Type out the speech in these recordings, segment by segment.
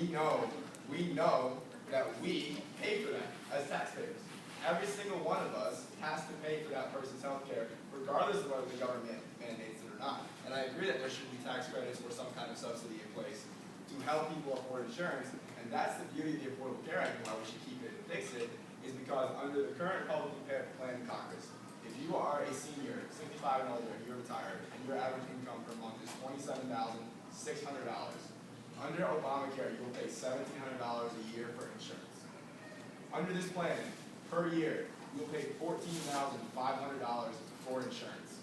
we know that we pay for that as taxpayers. Every single one of us has to pay for that person's health care, regardless of whether the government mandates it or not. And I agree that there should be tax credits or some kind of subsidy in place to help people afford insurance. And that's the beauty of the Affordable Care Act and why we should keep it and fix it, is because under the current Republican plan in Congress, if you are a senior, 65 and older, and you're retired, and your average income per month is $27,600, under Obamacare, you will pay $1,700 a year for insurance. Under this plan, per year, you'll pay $14,500 for insurance.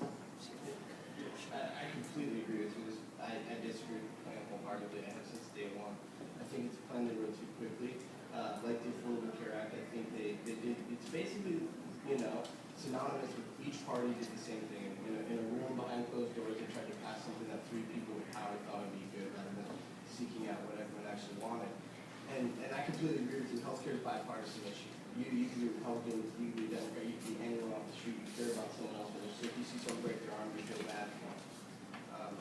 I completely agree with you. I disagree with the plan wholeheartedly. I have since day one. I think it's a plan they wrote too quickly. Like the Affordable Care Act, I think they did. It's basically, synonymous with each party did the same thing. In a room behind closed doors, they tried to pass something that three people with power thought would be good, rather than seeking out what everyone actually wanted. And I completely agree with you. Healthcare is a bipartisan issue. You can be Republican, you can be Democrat, you can be anyone off the street. You care about someone else. So if you see someone break their arm, you feel bad for them.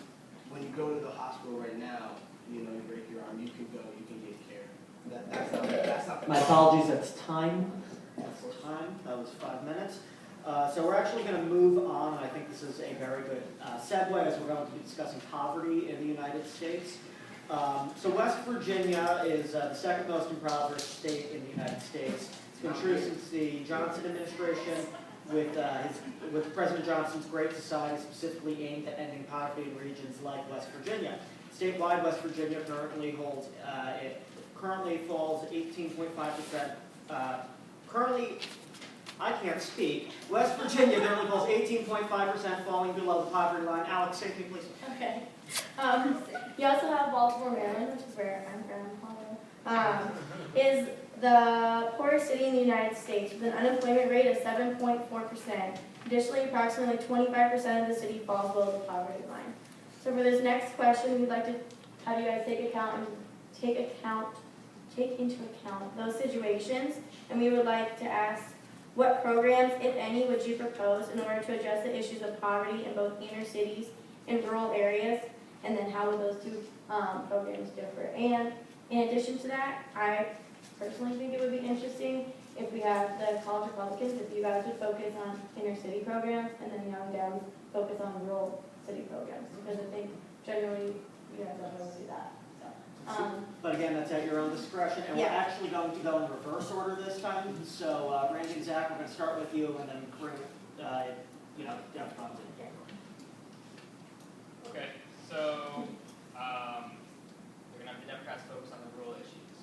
When you go to the hospital right now, you break your arm, you can go, you can get care. That's not My apologies, that's time. That's time. That was 5 minutes. So we're actually going to move on. I think this is a very good segue as we're going to be discussing poverty in the United States. So West Virginia is the second most impoverished state in the United States. It's been true since the Johnson administration, with President Johnson's Great Society specifically aimed at ending poverty in regions like West Virginia. Statewide, West Virginia currently falls 18.5%. I can't speak. West Virginia currently falls 18.5%, falling below the poverty line. Alex, say it, please. Okay. You also have Baltimore, Maryland, which is where I'm from, is the poorest city in the United States with an unemployment rate of 7.4%. Additionally, approximately 25% of the city falls below the poverty line. So for this next question, we'd like to have you guys take into account those situations, and we would like to ask, what programs, if any, would you propose in order to address the issues of poverty in both inner cities and rural areas, and then how would those two programs differ? And in addition to that, I personally think it would be interesting if we have the college Republicans, if you guys would focus on inner city programs, and then young Dems focus on rural city programs, because I think generally you guys don't really do that. But again, that's at your own discretion, and Yeah. we're actually going to go in reverse order this time. So Randy and Zach, we're going to start with you, and then bring, Jeff comes in. Okay, so we're going to have the Democrats focus on the rural issues.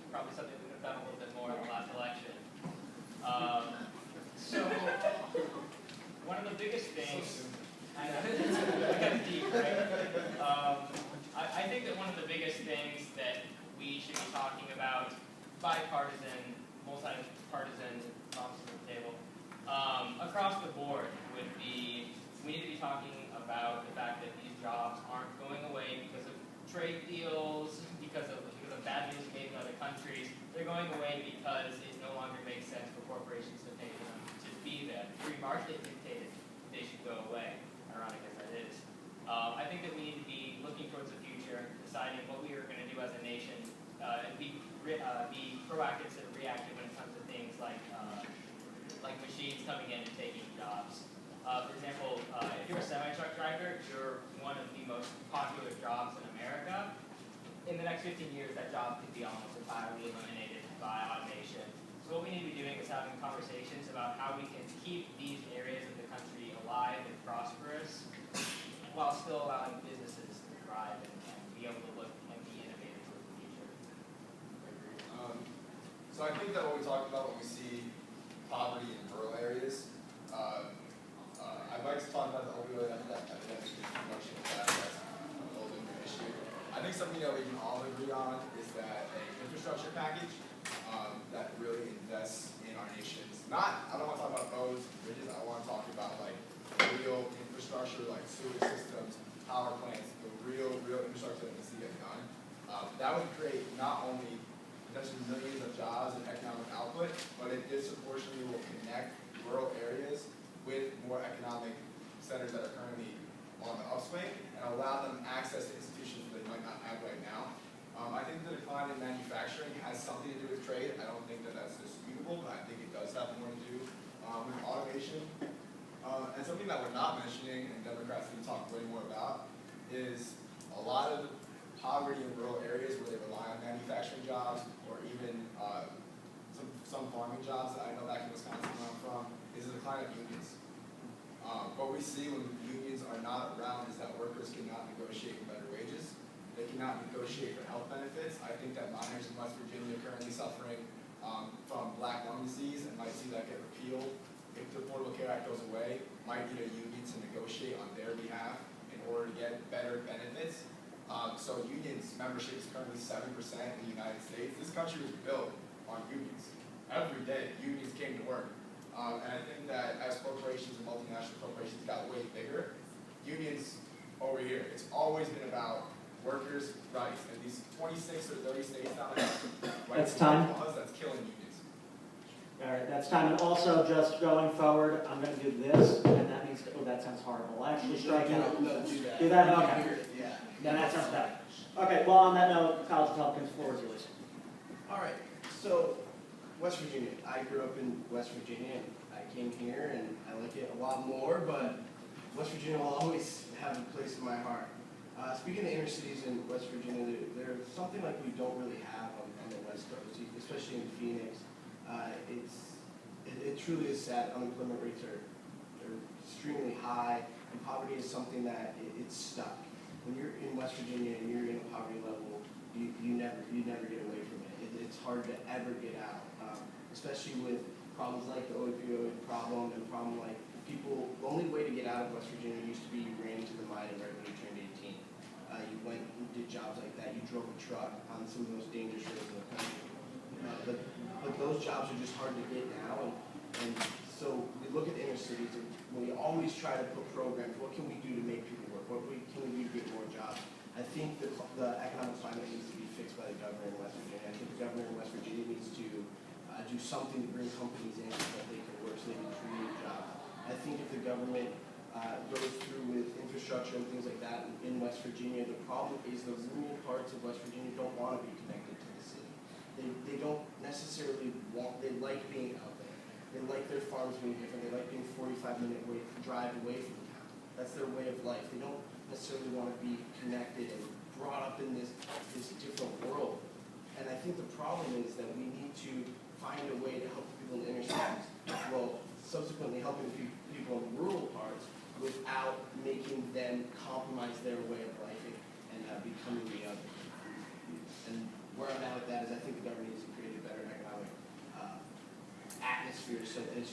Probably something we could have done a little bit more in the last election. So one of the biggest things, I know, kind of deep, right? I think that one of the biggest things that we should be talking about, bipartisan, multi-partisan, opposite of the table, across the board would be, we need to be talking about the fact that these jobs aren't going away because of trade deals, because of bad deals made in other countries. They're going away because it no longer makes sense for corporations to pay for them to be there. Free market dictated they should go away. Ironic as that is. I think that we need to be looking towards the future, deciding what we are going to do as a nation, and be proactive instead of reactive when it comes to things like machines coming in and taking jobs. For example, if you're a semi-truck driver, you're one of the most popular jobs in America. In the next 15 years, that job could be almost entirely eliminated by automation. So what we need to be doing is having conversations about how we can keep these areas of the country alive and prosperous while still allowing businesses to thrive and be able to look and be innovative towards the future. So I think that what we talked about when we see poverty in rural areas, I'd like to talk about the opioid epidemic too much of that. That's a whole different issue. I think something that we can all agree on is that an infrastructure package that really invests in our nation's, I don't want to talk about roads, bridges, I want to talk about like real infrastructure like sewer systems, power plants, the real infrastructure that needs to get done. That would create not only potentially millions of jobs and economic output, but it disproportionately will connect rural areas with more economic centers that are currently on the upswing and allow them access to institutions that they might not have right now. I think the decline in with automation. And something that we're not mentioning, and Democrats need to talk way more about, is a lot of poverty in rural areas where they rely on manufacturing jobs or even some farming jobs that I know back in Wisconsin where I'm from, is the decline of unions. What we see when unions are not around is that workers cannot negotiate for better wages. They cannot negotiate for health benefits. I think that miners in West Virginia are currently suffering from black lung disease and might see that get repealed. If the Affordable Care Act goes away, might need a union to negotiate on their behalf in order to get better benefits. So unions membership is currently 7% in the United States. This country was built on unions. Every day, unions came to work. And I think that as corporations and multinational corporations got way bigger, unions over here, it's always been about workers' rights. And these 26 or 30 states now that have rights That's time. laws, that's killing unions. All right, that's time. And also, just going forward, I'm going to do this, and that means, oh, that sounds horrible. Actually, strike out. No, do that. Do that? Okay. Yeah. Then that sounds better. Okay, well, on that note, College of Republicans, floor is yours. All right, so West Virginia. I grew up in West Virginia, and I came here, and I like it a lot more, but West Virginia will always have a place in my heart. Speaking of inner cities in West Virginia, there's something like we don't really have on the West Coast, especially in Phoenix. It truly is sad. Unemployment rates are extremely high, and poverty is something that it's stuck. When you're in West Virginia and you're in a poverty level, you never get away from it. It's hard to ever get out, especially with problems like the opioid problem and problem like people. The only way to get out of West Virginia used to be you ran into the mine right when you turned 18. You went and did jobs like that. You drove a truck on some of the most dangerous roads in the country. But those jobs are just hard to get now, and so we look at the inner cities and we always try to put programs. What can we do to make people work? What can we do to get more jobs? I think the economic climate needs to be fixed by the governor in West Virginia. I think the governor in West Virginia needs to do something to bring companies in so that they can work, so they can create jobs. I think if the government goes through with infrastructure and things like that in West Virginia, the problem is the rural parts of West Virginia don't want to be connected to the city. They don't necessarily want, they like being out there. They like their farms being different. They like being 45-minute drive away from town. That's their way of life. They don't necessarily want to be connected and brought up in this different world. And I think the problem is that we need to find a way to help people in inner cities, well, subsequently helping people in rural parts without making them compromise their way of life and becoming the other. And where I'm at with that is I think the government needs to create a better economic atmosphere, such as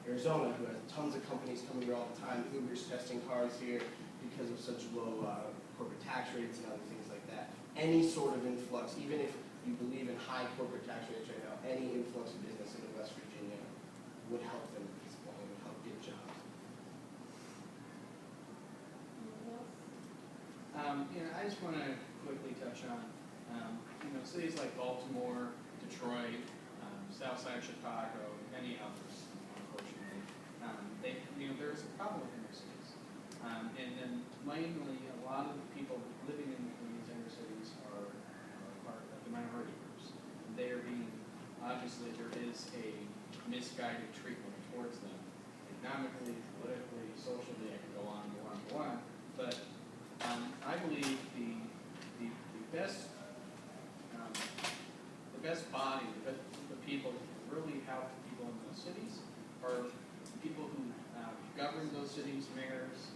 Arizona, who has tons of companies coming here all the time. Uber's testing cars here because of such low corporate tax rates and other things like that. Any sort of influx, even if you believe in high corporate tax rates right now, any influx of business into West Virginia would help them at this point, would help get jobs. I just want to quickly touch on, cities like Baltimore, Detroit, South Side of Chicago, and many others, unfortunately. There's a problem with inner cities. And mainly, a lot of the people living in these inner cities are part of the minority groups. They are being, obviously, there is a misguided treatment towards them. Economically, politically, socially, I could go on and go on and go on. But I believe the best body, the people who really help the people in those cities are the people who govern those cities, mayors,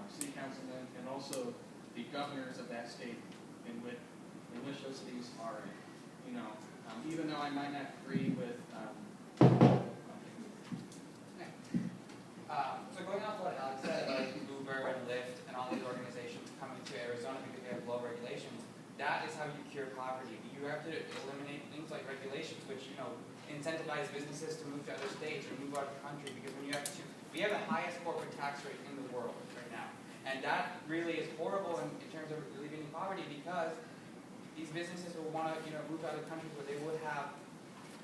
city councilmen, and also the governors of that state in which those cities are in. Even though I might not agree with so going off what Alex said about Uber and Lyft and all these organizations coming to Arizona because they have low regulations, that is how you cure poverty. You have to eliminate things like regulations, which incentivize businesses to move to other states or move out of the country. Because when we have the highest corporate tax rate in the world right now, and that really is horrible in terms of relieving poverty because these businesses will want to move out of countries where they would have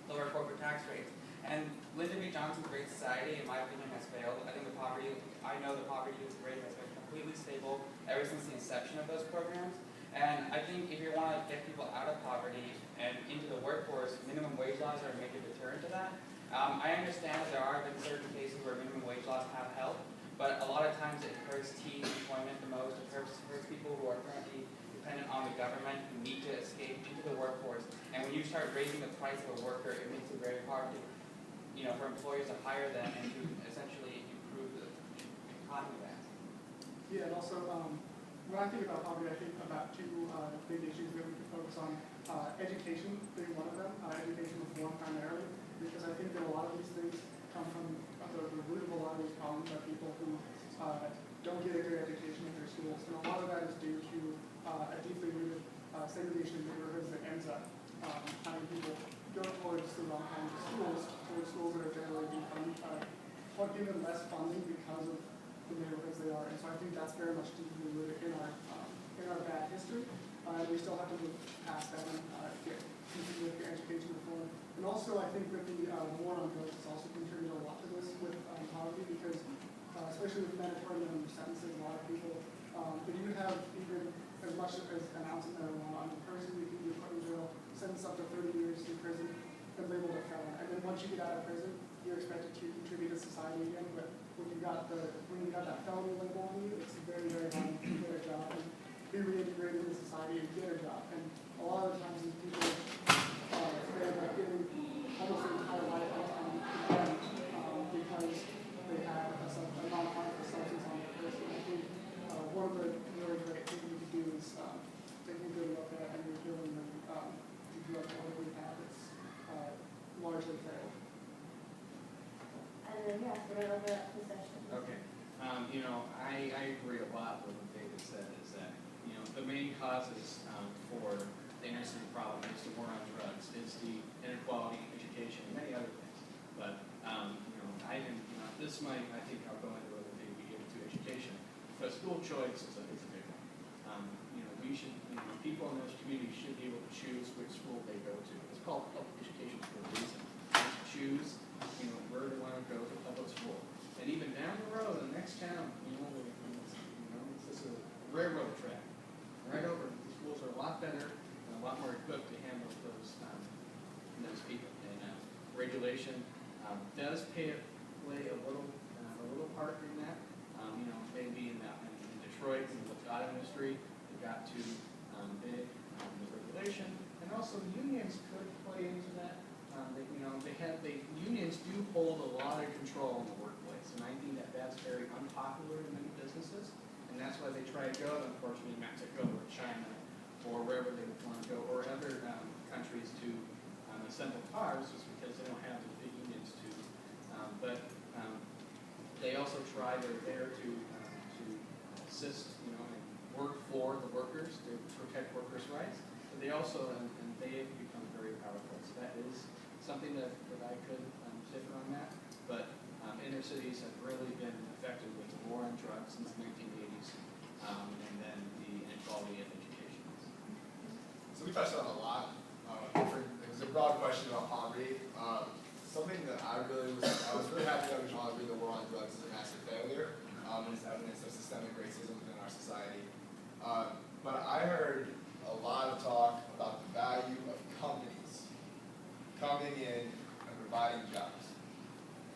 lower corporate tax rates. And Lyndon B. Johnson's Great Society, in my opinion, has failed. I think the poverty rate has been completely stable ever since the inception of those programs. And I think if you want to get people out of poverty and into the workforce, minimum wage laws are a major deterrent to that. I understand that there are been certain cases where minimum wage laws have helped, but a lot of times it hurts teen employment the most. It hurts people who are currently dependent on the government, who need to escape into the workforce. And when you start raising the price of a worker, it makes it very hard to, for employers to hire them and to essentially improve the economy there. Yeah, and also, when I think about poverty, I think about two big issues that we can focus on. Education being one of them, education reform primarily, because I think that a lot of these things come from the root of a lot of these problems are people who don't get a good education in their schools. And a lot of that is due to a deeply rooted segregation in neighborhoods that ends up having people go towards the wrong kinds of schools, towards schools that are generally being given less funding because of the neighborhoods they are. And so I think that's very much deeply rooted in our bad history. We still have to move past that and continue with the education reform. And also, I think that the war on drugs has also contributed a lot to this with poverty because, especially with mandatory minimum sentences, a lot of people, if you have even as much as an ounce of marijuana on a person, you can be put in jail, sentenced up to 30 years in prison, and labeled a felon. And then once you get out of prison, you're expected to contribute to society again. But when you got that felony label on you, it's very, very hard to get a job and be reintegrated into society and get a job. And a lot of the times these people they end up getting almost their entire life again because they had a non-harmful substance on their person. I think one of the really great things we could do is taking a good look at and rebuilding the drug law that we have that's largely failed. And then, yeah, so we're gonna open up the session. Okay. I agree a lot with what David said, is that, the main causes for the inner city problem is the war on drugs, is the inequality in education, and many other things. But, this might, I think I'll go into whether maybe we give it to education. But school choice is a big one. We should, people in those communities should be able to choose which school they go to. It's called public education for a reason. Choose, where they want to go to public school. And even down the road, the next town, this is a railroad track. Right over, the schools are a lot better and a lot more equipped to handle those people. And regulation does play a little part in that. Maybe in Detroit, in the auto industry, they got too big with regulation, and also the unions could play into that. Unions do hold a lot of control in the workplace, and I think that's very unpopular in many businesses, and that's why they try to go to, unfortunately, Mexico or China or wherever they want to go, or other countries to assemble cars, just because they don't have the big unions to. But they also try, they're there to assist, and work for the workers, to protect workers' rights. But they also, and they have become very powerful. So that is something that I could differ on that. But inner cities have really been affected with the war on drugs since the 1980s, and then the inequality of education. So we touched on a lot. It was a broad question about poverty. Something that I was really happy that we all agree the war on drugs is a massive failure, and it's evidence of systemic racism within our society. But I heard a lot of talk about the value of companies coming in and providing jobs.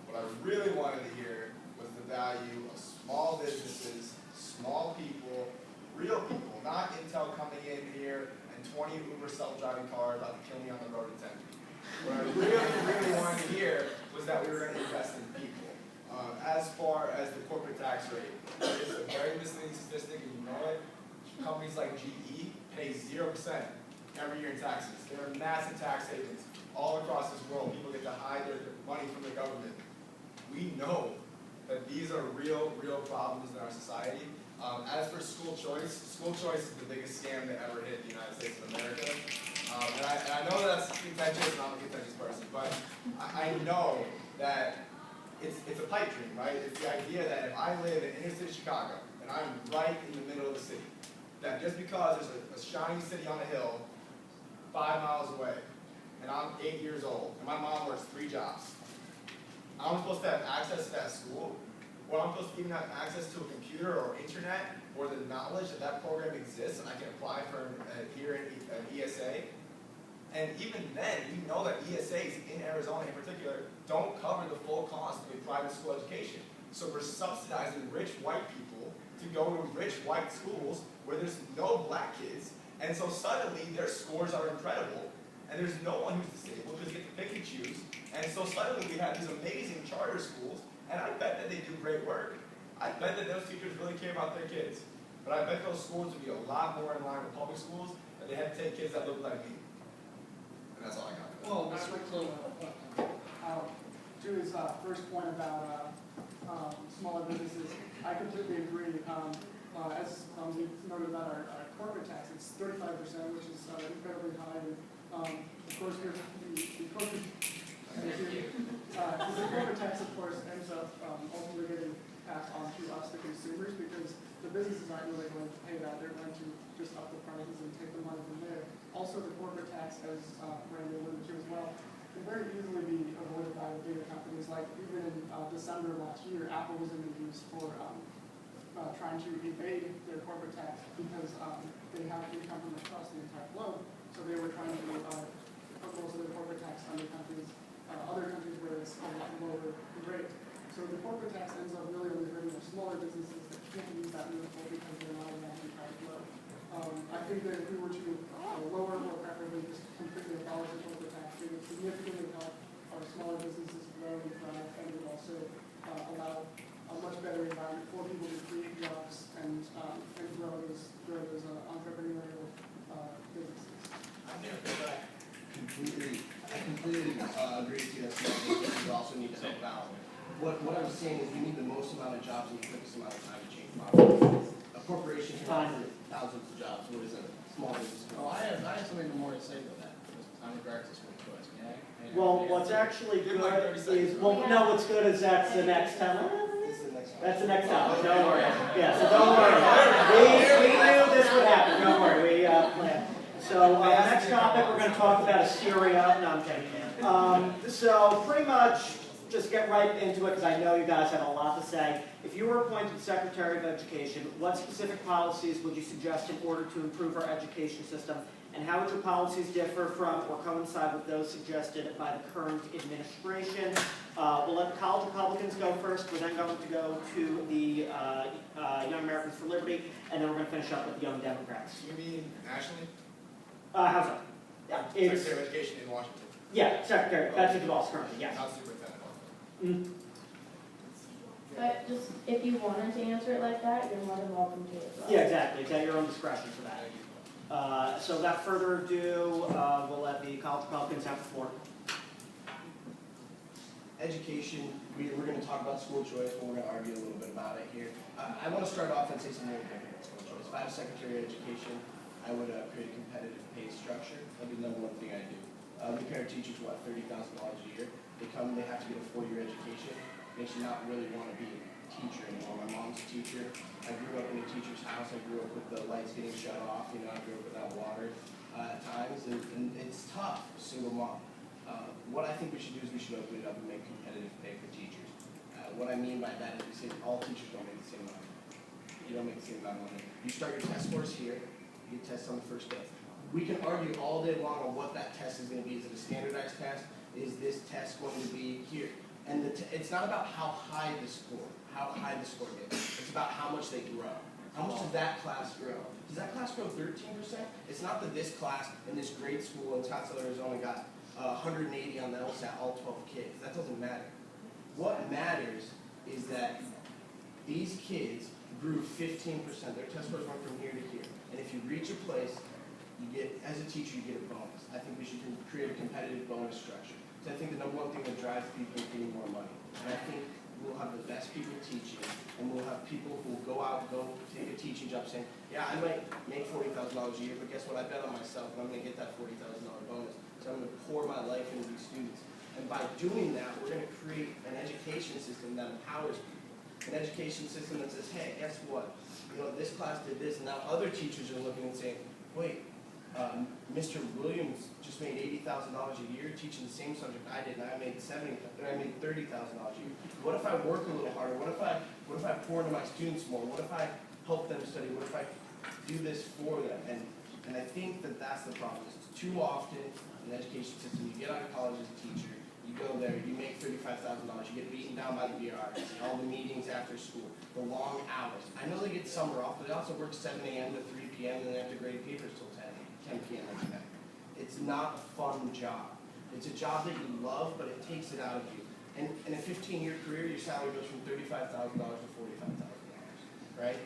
What I really wanted to hear was the value of small businesses, small people, real people, not Intel coming in here and 20 Uber self-driving cars about to kill me on the road in Tempe. What I really wanted to hear was that we were going to invest in people. As far as the corporate tax rate, it's a very misleading statistic, and you know it. Companies like GE pay 0% every year in taxes. There are massive tax havens all across this world. People get to hide their money from the government. We know that these are real problems in our society. As for school choice is the biggest scam that ever hit the United States of America. And I know that's contentious, and I'm a contentious person, but I know that it's a pipe dream, right? It's the idea that if I live in inner city Chicago, and I'm right in the middle of the city, that just because there's a shining city on a hill 5 miles away, and I'm 8 years old, and my mom works 3 jobs, I'm supposed to have access to that school, or I'm supposed to even have access to a computer or internet, or the knowledge that that program exists, and I can apply for here in an ESA. And even then, we know that ESAs in Arizona in particular don't cover the full cost of a private school education. So we're subsidizing rich white people to go to rich white schools where there's no black kids, and so suddenly their scores are incredible, and there's no one who's disabled because they get to pick and choose, and so suddenly we have these amazing charter schools, and I bet that they do great work. I bet that those teachers really care about their kids, but I bet those schools would be a lot more in line with public schools, and they had to take kids that look like me. And that's all I got. Well, I'd like to, Julie's first point about smaller businesses, I completely agree. As we noted about our corporate tax, it's 35%, which is incredibly high. And, of course, the corporate tax, of course, ends up ultimately getting passed on to us, the consumers, because the businesses aren't really going to pay that. They're going to just up the prices and take the money from there. Also, the corporate tax, as Randy alluded to as well, can very easily be avoided by the bigger companies. Like even in December of last year, Apple was in the news for trying to evade their corporate tax because they have income from across the entire globe. So they were trying to put most of their corporate tax under countries, other countries where it's a lot lower rate. So the corporate tax ends up really only hurting the smaller businesses that can't use that loophole because they're not in that entire globe. I think that if we were to lower or preferably just completely abolish the corporate tax, it would significantly help our smaller businesses grow and thrive, and it would also allow a much better environment for people to create jobs and grow those entrepreneurial businesses. I completely agree with you that small businesses also need to help out. What I'm saying is we need the most amount of jobs in the quickest amount of time to change poverty. A corporation can offer thousands of jobs, what is a small business? Oh, I have something more to say about that, because I'm regards to school choice, may I? Well, what's actually Give good like 30 seconds. is, well, no, what's good is that's the next time. This is the next one. That's the next topic, don't worry. Yeah, so don't worry. We knew this would happen, don't worry, we planned. So, next topic, we're gonna talk about Assyria. No, I'm kidding. So, pretty much, just get right into it, because I know you guys have a lot to say. If you were appointed Secretary of Education, what specific policies would you suggest in order to improve our education system? And how would your policies differ from or coincide with those suggested by the current administration? We'll let the college Republicans go first. We're then going to go to the Young Americans for Liberty, and then we're going to finish up with the Young Democrats. You mean nationally? How's that? Yeah, it's, Secretary of Education in Washington, yeah, Secretary, that's the boss currently, yes. not superintendent. Mm. But just, if you wanted to answer it like that, you're more than welcome to as well. Yeah, exactly, it's at your own discretion for that. So without further ado, we'll let the college Republicans have the floor. Education, we're going to talk about school choice, but we're going to argue a little bit about it here. I want to start off and say something really big about school choice. If I was Secretary of Education, I would create a competitive pay structure. That'd be the number one thing I do. We pay our teachers, what, $30,000 a year. They have to get a 4-year education. Makes you not really want to be a teacher anymore. My mom's a teacher. I grew up in a teacher's house. I grew up with the lights getting shut off. You know, I grew up without water at times, and it's tough, single mom. What I think we should do is we should open it up and make competitive pay for teachers. What I mean by that is we say all teachers don't make the same amount of money. You don't make the same amount of money. You start your test scores here, you get tests on the first day. We can argue all day long on what that test is going to be. Is it a standardized test? Is this test going to be here? And it's not about how high the score gets. It's about how much they grow. How much does that class grow? Does that class grow 13%? It's not that this class in this grade school in Scottsdale, Arizona got 180 on the LSAT, all 12 kids. That doesn't matter. What matters is that these kids grew 15%. Their test scores went from here to here. And if you reach a place, you get, as a teacher, you get a bonus. I think we should create a competitive bonus structure. So I think the number one thing that drives people is getting more money. And I think we'll have the best people teaching, and we'll have people who will go take a teaching job saying, yeah, I might make $40,000 a year, but guess what? I bet on myself, and I'm going to get that $40,000 bonus. So I'm going to pour my life into these students. And by doing that, we're going to create an education system that empowers people. An education system that says, hey, guess what? You know, this class did this, and now other teachers are looking and saying, wait, Mr. Williams just made $80,000 a year teaching the same subject I did, and I made $30,000 a year. What if I work a little harder? What if I pour into my students more? What if I help them study? What if I do this for them? And And I think that that's the problem. Is too often in the education system, you get out of college as a teacher, you go there, you make $35,000, you get beaten down by the bureaucracy, all the meetings after school, the long hours. I know they get summer off, but they also work 7 a.m. to 3 p.m. and then they have to grade papers till 10 p.m. every night. It's not a fun job. It's a job that you love, but it takes it out of you. And in a 15-year career, your salary goes from $35,000 to $45,000, right?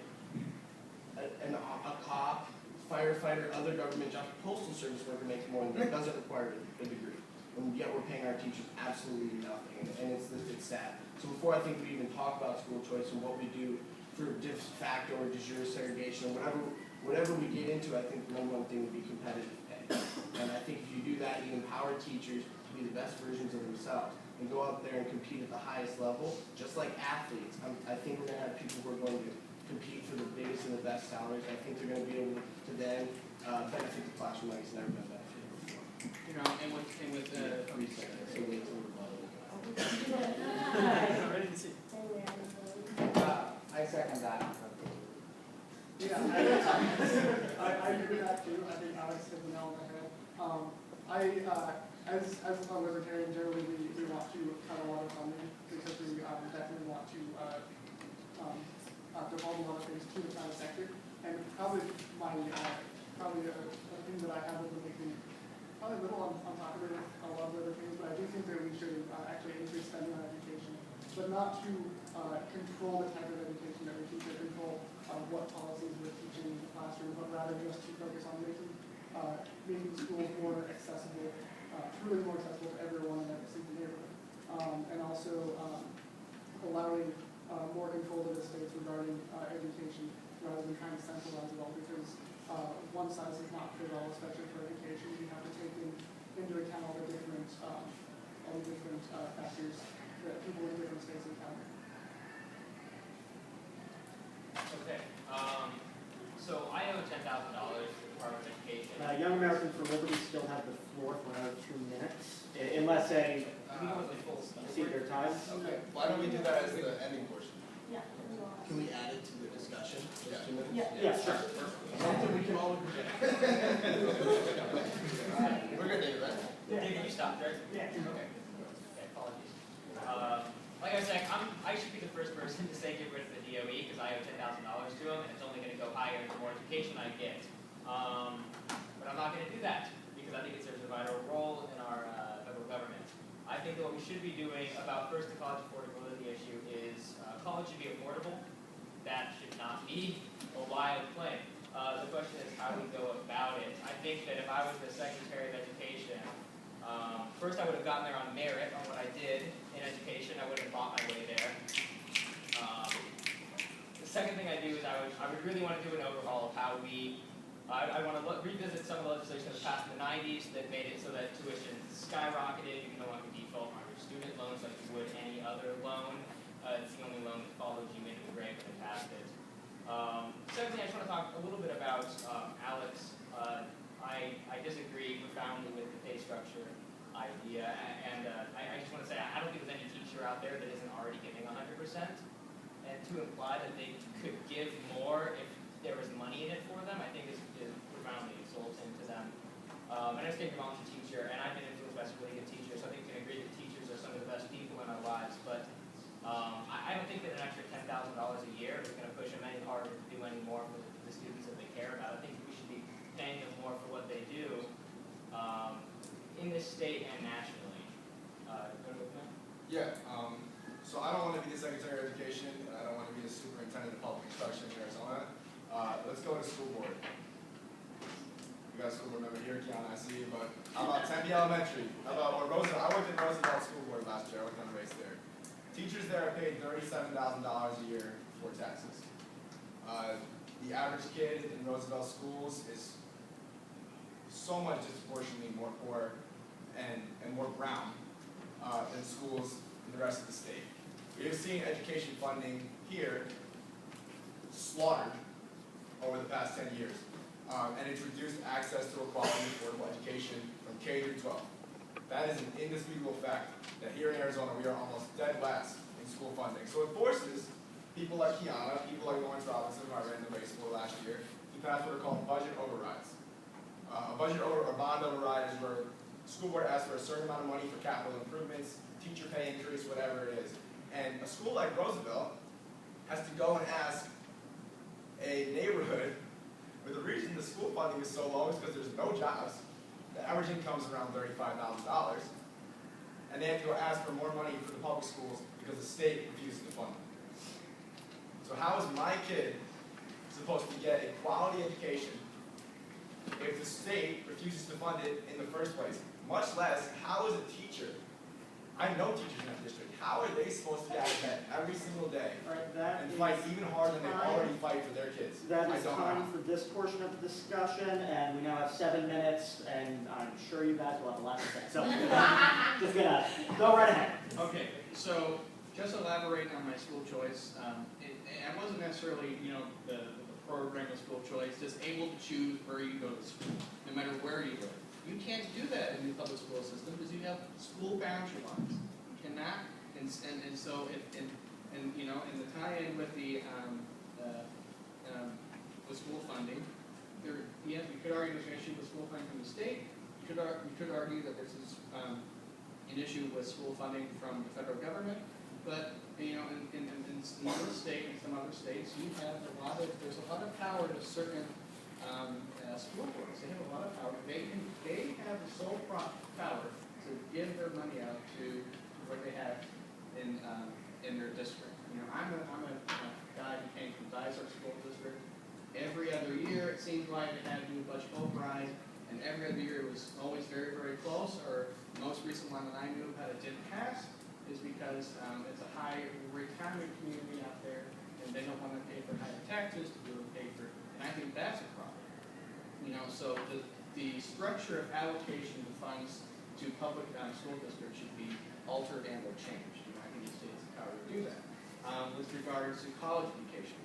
A cop, firefighter, other government jobs, postal service worker makes more than that, doesn't require a degree. And yet we're paying our teachers absolutely nothing, and it's sad. So before I think we even talk about school choice and what we do for de facto or de jure segregation, or whatever we get into, I think the number one thing would be competitive pay. And I think if you do that, you empower teachers to be the best versions of themselves and go out there and compete at the highest level, just like athletes. I think we're going to have people who are going to compete for the biggest and the best salaries. I think they're going to be able to then benefit the classroom like it's never been benefited before. You know, and with 3 seconds, so wait till we're I second that. Yeah, I agree with that too. I think Alex hit the nail on the head. As a libertarian, generally we want to cut a lot of funding because we definitely want to devolve a lot of things to the private sector. And probably a thing that I have that would make me probably a little on top of it with a lot of other things, but I do think that we should actually increase spending on education, but not to control the type of education that we teach or control what policies we're teaching in the classroom, but rather just to focus on making schools more accessible, truly more accessible to everyone in every single neighborhood, and also allowing more control to the states regarding education rather than trying to centralize it all, because one size does not fit all, especially for education. You have to take into account all the different factors that people in different states encounter. Okay, so I owe $10,000 to the Department of Education. Young Americans for Liberty still have the floor for another 2 minutes, unless they exceed their time. Okay, why don't we do that as the ending portion? Yeah. Can we add it to the discussion? Yeah. 2 minutes? Yeah, sure. Something we can all agree on. We're good, David, right? David, you stopped, right? Yeah. Okay, apologies. Like I said, I should be the first person to say get rid of the DOE because I owe $10,000 to them, and it's only going to go higher the more education I get. But I'm not going to do that because I think it serves a vital role in our federal government. I think that what we should be doing about first the college affordability issue is college should be affordable. That should not be a wild claim. The question is how we go about it. I think that if I was the Secretary of Education, first I would have gotten there on merit on what I did in education. I would have bought my way there. The second thing I do is I would really want to do an overhaul of how I want to revisit some of the legislation that was passed in the 90s that made it so that tuition skyrocketed. You can no longer default on your student loans like you would any other loan. It's the only loan that followed you into the grave when they passed it. Secondly, I just want to talk a little bit about Alex. I disagree profoundly with the pay structure idea, and I just want to say I don't think there's any teacher out there that isn't already giving 100%, and to imply that they could give more if there was money in it for them, I think is profoundly insulting to them. And I just think your mom's a teacher, and I've been influenced by some really good teachers, so I think you can agree that teachers are some of the best people in our lives, but I don't think that an extra $10,000 a year is going to push them any harder to do any more for the students that they care about. I think we should be paying them more for what they do in this state and nationally. Yeah, so I don't want to be the Secretary of Education, and I don't want to be the Superintendent of Public Instruction in Arizona. Let's go to school board. We got a school board member here, Kiana, I see you, but how about Tempe Elementary? How about Roosevelt? I worked at Roosevelt School Board last year. I worked on race there. Teachers there are paid $37,000 a year for taxes. The average kid in Roosevelt schools is so much disproportionately more poor and more brown than schools in the rest of the state. We have seen education funding here slaughtered over the past 10 years. And it's reduced access to a quality affordable education from K through 12. That is an indisputable fact that here in Arizona we are almost dead last in school funding. So it forces people like Kiana, people like Lawrence Robinson, who I ran the race for last year, to pass what are called budget overrides. A budget or bond override is where the school board asks for a certain amount of money for capital improvements, teacher pay increase, whatever it is. And a school like Roosevelt has to go and ask a neighborhood, where the reason the school funding is so low is because there's no jobs. The average income is around $35,000. And they have to go ask for more money for the public schools because the state refuses to fund them. So how is my kid supposed to get a quality education if the state refuses to fund it in the first place? Much less, how is a teacher, I know teachers in that district, how are they supposed to get out of bed every single day All right, that and is fight even harder than they time. already fight for their kids? That I is don't time know. for this portion of the discussion, and we now have 7 minutes, and I'm sure you guys will have a lot to say. So, just gonna go right ahead. Okay, so just elaborating on my school choice, I wasn't necessarily, the program of school choice, just able to choose where you go to school, no matter where you live. You can't do that in the public school system because you have school boundary lines. You cannot, and so and the tie-in with the with school funding, you could argue there's an issue with school funding from the state. You could argue that this is an issue with school funding from the federal government. But in another state and some other states, there's a lot of power to certain school boards. They have a lot of power. They have the sole power to give their money out to what they have in their district. I'm a guy who came from Dysart School District. Every other year, it seemed like it had to do a budget override, and every other year it was always very, very close. Or the most recent one that I knew about it didn't pass is because it's a high retirement community out there, and they don't want to pay for higher taxes to be able to pay for. And I think that's a problem. So the structure of allocation of funds to public school districts should be altered and or changed. I think the state has the power to do that. With regards to college education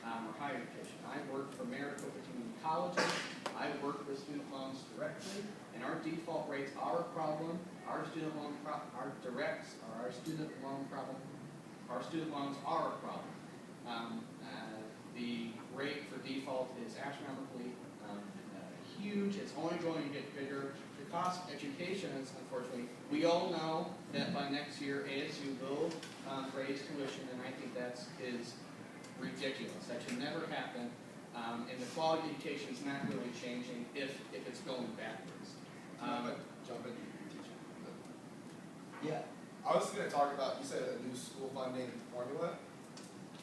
or higher education, I work for Maricopa Community Colleges. I work with student loans directly, and our default rates are a problem. Our student loan our directs are our student loan problem. Our student loans are a problem. The rate for default is astronomically huge. It's only going to get bigger. The cost of education is, unfortunately, we all know that by next year ASU will raise tuition, and I think that is ridiculous. That should never happen. And the quality of education is not really changing if it's going backwards. Jump in, teacher. Yeah. I was going to talk about, you said a new school funding formula.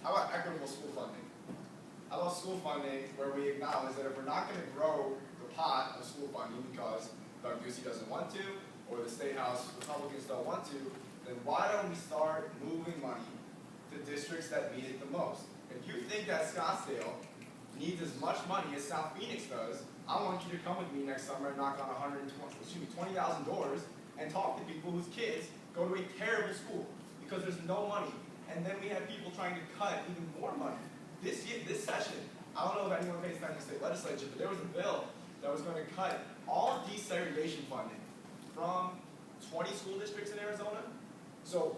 How about equitable school funding? How about school funding where we acknowledge that if we're not going to grow the pot of school funding because Doug Ducey doesn't want to, or the State House Republicans don't want to, then why don't we start moving money to districts that need it the most? If you think that Scottsdale needs as much money as South Phoenix does, I want you to come with me next summer and knock on 20,000 doors and talk to people whose kids go to a terrible school because there's no money. And then we have people trying to cut even more money. This session, I don't know if anyone pays attention to the state legislature, but there was a bill that was going to cut all desegregation funding from 20 school districts in Arizona. So